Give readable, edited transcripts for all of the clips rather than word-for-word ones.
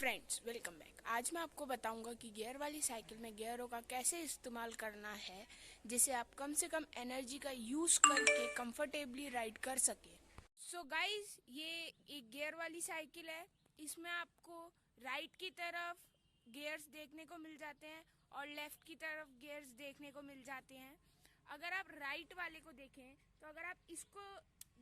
Friends welcome back. आज मैं आपको बताऊंगा कि गियर वाली साइकिल में गियरों का कैसे इस्तेमाल करना है जिससे आप कम से कम एनर्जी का यूज़ करके कंफर्टेबली राइड कर सके। सो गाइस, ये एक गियर वाली साइकिल है। इसमें आपको राइट की तरफ गियर्स देखने को मिल जाते हैं और लेफ्ट की तरफ गियर्स देखने को मिल जाते हैं। अगर आप राइट वाले को देखें तो अगर आप इसको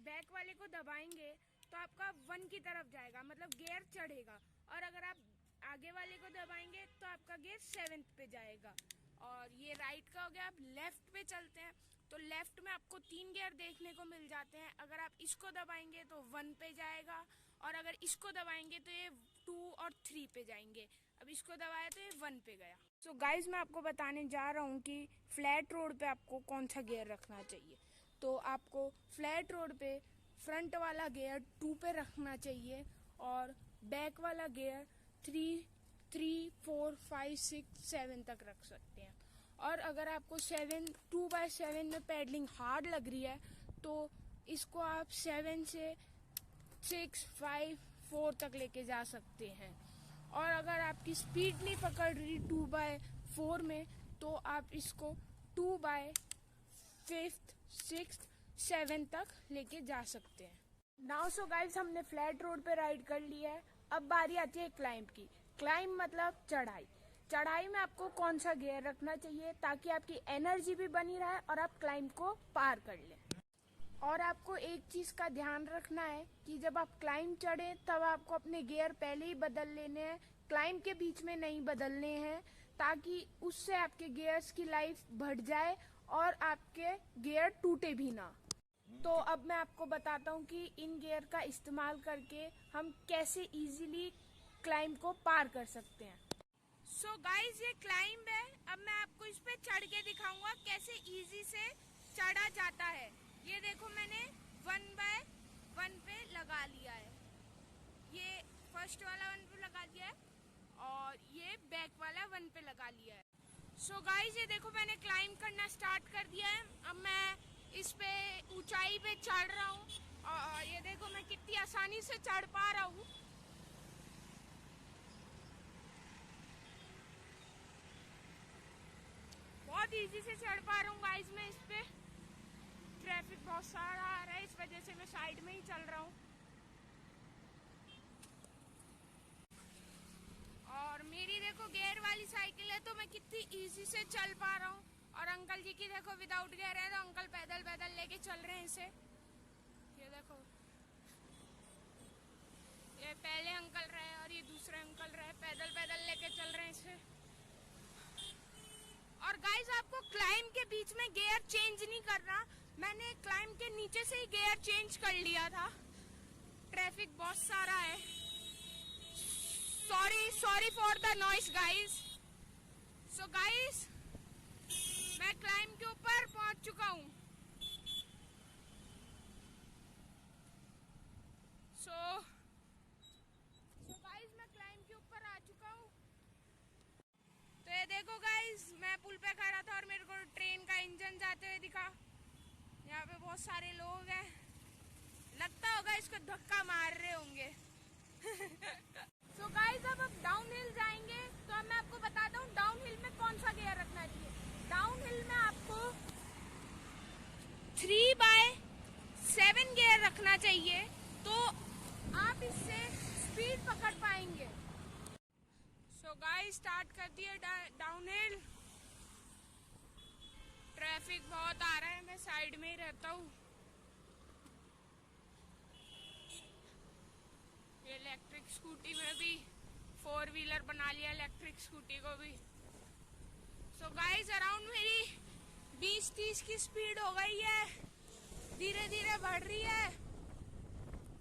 बैक वाले को दबाएंगे तो आपका 1 की तरफ जाएगा, मतलब गियर चढ़ेगा। और अगर आप आगे वाले को दबाएंगे तो आपका गियर 7th पे जाएगा। और ये राइट का हो गया। आप लेफ्ट पे चलते हैं तो लेफ्ट में आपको 3 गियर देखने को मिल जाते हैं। अगर आप इसको दबाएंगे तो 1 पे जाएगा और अगर इसको दबाएंगे तो ये 2 और 3 पे जाएंगे। अब इसको दबाया तो ये 1 पे गया। सो गाइज, मैं आपको बताने जा रहा हूँ कि फ्लैट रोड पे आपको कौन सा गियर रखना चाहिए। तो आपको फ्लैट रोड पे फ्रंट वाला गियर 2 पे रखना चाहिए और बैक वाला गियर 3, 4, 5, 6, 7 तक रख सकते हैं। और अगर आपको 2/7 में पैडलिंग हार्ड लग रही है तो इसको आप 7 से 6, 5, 4 तक लेके जा सकते हैं। और अगर आपकी स्पीड नहीं पकड़ रही 2/4 में तो आप इसको 2/5, 6, 7 तक लेके जा सकते हैं। नाउ सो गाइस, हमने फ्लैट रोड पे राइड कर लिया है। अब बारी आती है क्लाइंब की। क्लाइंब मतलब चढ़ाई। चढ़ाई में आपको कौन सा गियर रखना चाहिए ताकि आपकी एनर्जी भी बनी रहे और आप क्लाइंब को पार कर लें। और आपको एक चीज का ध्यान रखना है कि जब आप क्लाइंब चढ़े तब आपको अपने गियर पहले ही बदल लेने हैं, क्लाइंब के बीच में नहीं बदलने हैं, ताकि उससे आपके गियर्स की लाइफ बढ़ जाए और आपके गियर टूटे भी ना। तो अब मैं आपको बताता हूँ कि इन गियर का इस्तेमाल करके हम कैसे इजीली क्लाइंब को पार कर सकते हैं। सो गाइस, ये क्लाइंब है। अब मैं आपको इस पे चढ़ के दिखाऊंगा कैसे इजी से चढ़ा जाता है। ये देखो, मैंने 1/1 पे लगा लिया है। ये फर्स्ट वाला 1 पे लगा दिया है और ये बैक वाला 1 पे लगा लिया है। सो गाइस, ये देखो, मैंने क्लाइंब करना स्टार्ट कर दिया है। अब मैं इस पे ऊंचाई पे चढ़ रहा हूँ और ये देखो मैं कितनी आसानी से चढ़ पा रहा हूँ। बहुत इजी से चढ़ पा रहा हूँ गाइस मैं इस पे। ट्रैफिक बहुत सारा आ रहा है, इस वजह से मैं साइड में ही चल रहा हूँ। और मेरी देखो गियर वाली साइकिल है तो मैं कितनी इजी से चल पा रहा हूँ। और अंकल जी की देखो विदाउट गियर है तो अंकल पैदल पैदल लेके चल रहे हैं इसे। ये देखो, ये पहले अंकल रहे और ये दूसरे अंकल रहे, पैदल पैदल लेके चल रहे हैं इसे। और गाइस, आपको क्लाइंब के बीच में गियर चेंज नहीं करना। मैंने क्लाइंब के नीचे से ही गियर चेंज कर लिया था। ट्रैफिक बहुत सारा है। Sorry for the noise guys. So guys, मैं क्लाइंब के ऊपर पहुंच चुका हूँ। सो गाइस, मैं क्लाइंब के ऊपर आ चुका हूँ। तो ये देखो गाइस, मैं पुल पे खड़ा था और मेरे को ट्रेन का इंजन जाते हुए दिखा। यहाँ पे बहुत सारे लोग हैं, लगता होगा इसको धक्का मार रहे होंगे। सो गाइस, अब आप डाउन हिल जाएंगे तो अब मैं आपको बताता हूँ डाउन हिल में कौन सा गियर रखना चाहिए। डाउन हिल में आपको 3/7 गियर रखना चाहिए तो आप इससे स्पीड पकड़ पाएंगे। सो गाइस, स्टार्ट कर दिए डाउन हिल। ट्रैफिक बहुत आ रहा है, मैं साइड में ही रहता हूँ। ये इलेक्ट्रिक स्कूटी में भी 4 व्हीलर बना लिया, इलेक्ट्रिक स्कूटी को भी। सो गाइस, अराउंड मेरी 20-30 की स्पीड हो गई है, धीरे धीरे बढ़ रही है,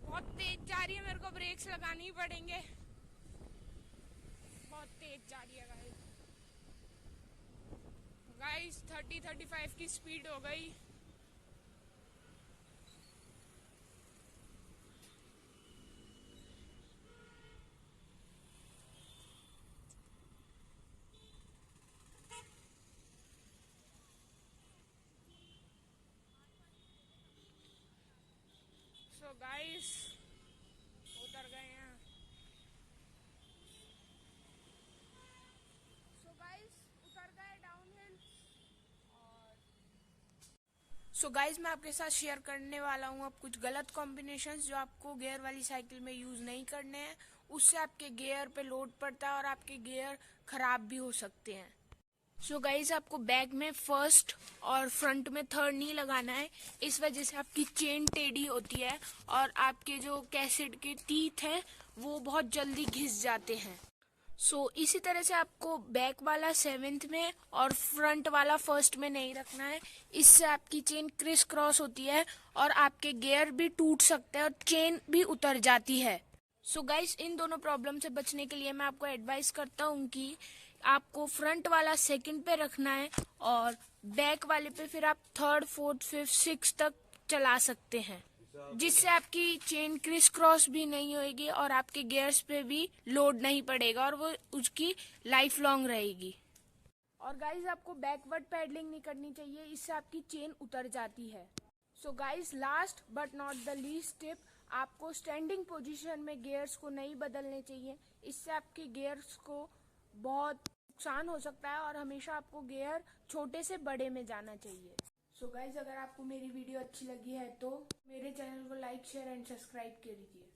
बहुत तेज जा रही है। मेरे को ब्रेक्स लगानी पड़ेंगे, बहुत तेज जा रही है गाइस। 30-35 की स्पीड हो गई। सो गाइस, उतर गए हैं। सो गाइज मैं आपके साथ शेयर करने वाला हूँ अब कुछ गलत कॉम्बिनेशंस जो आपको गियर वाली साइकिल में यूज़ नहीं करने हैं। उससे आपके गियर पे लोड पड़ता है और आपके गियर खराब भी हो सकते हैं। सो गाइज आपको बैक में फर्स्ट और फ्रंट में थर्ड नहीं लगाना है। इस वजह से आपकी चेन टेढ़ी होती है और आपके जो कैसेट के टीथ हैं वो बहुत जल्दी घिस जाते हैं। इसी तरह से आपको बैक वाला 7th में और फ्रंट वाला फर्स्ट में नहीं रखना है। इससे आपकी चेन क्रिस क्रॉस होती है और आपके गियर भी टूट सकते हैं और चेन भी उतर जाती है। गाइस इन दोनों प्रॉब्लम से बचने के लिए मैं आपको एडवाइस करता हूँ कि आपको फ्रंट वाला 2nd पे रखना है और बैक वाले पे फिर आप 3rd 4th 5th 6th तक चला सकते हैं, जिससे आपकी चेन क्रिस क्रॉस भी नहीं होएगी और आपके गियर्स पे भी लोड नहीं पड़ेगा और वो उसकी लाइफ लॉन्ग रहेगी। और गाइस आपको बैकवर्ड पैडलिंग नहीं करनी चाहिए, इससे आपकी चेन उतर जाती है। Guys last but not the least tip, आपको स्टैंडिंग पोजीशन में गियर्स को नहीं बदलने चाहिए। इससे आपके गियर्स को बहुत नुकसान हो सकता है और हमेशा आपको गियर छोटे से बड़े में जाना चाहिए। गाइज अगर आपको मेरी वीडियो अच्छी लगी है तो मेरे चैनल को लाइक शेयर एंड सब्सक्राइब कीजिए।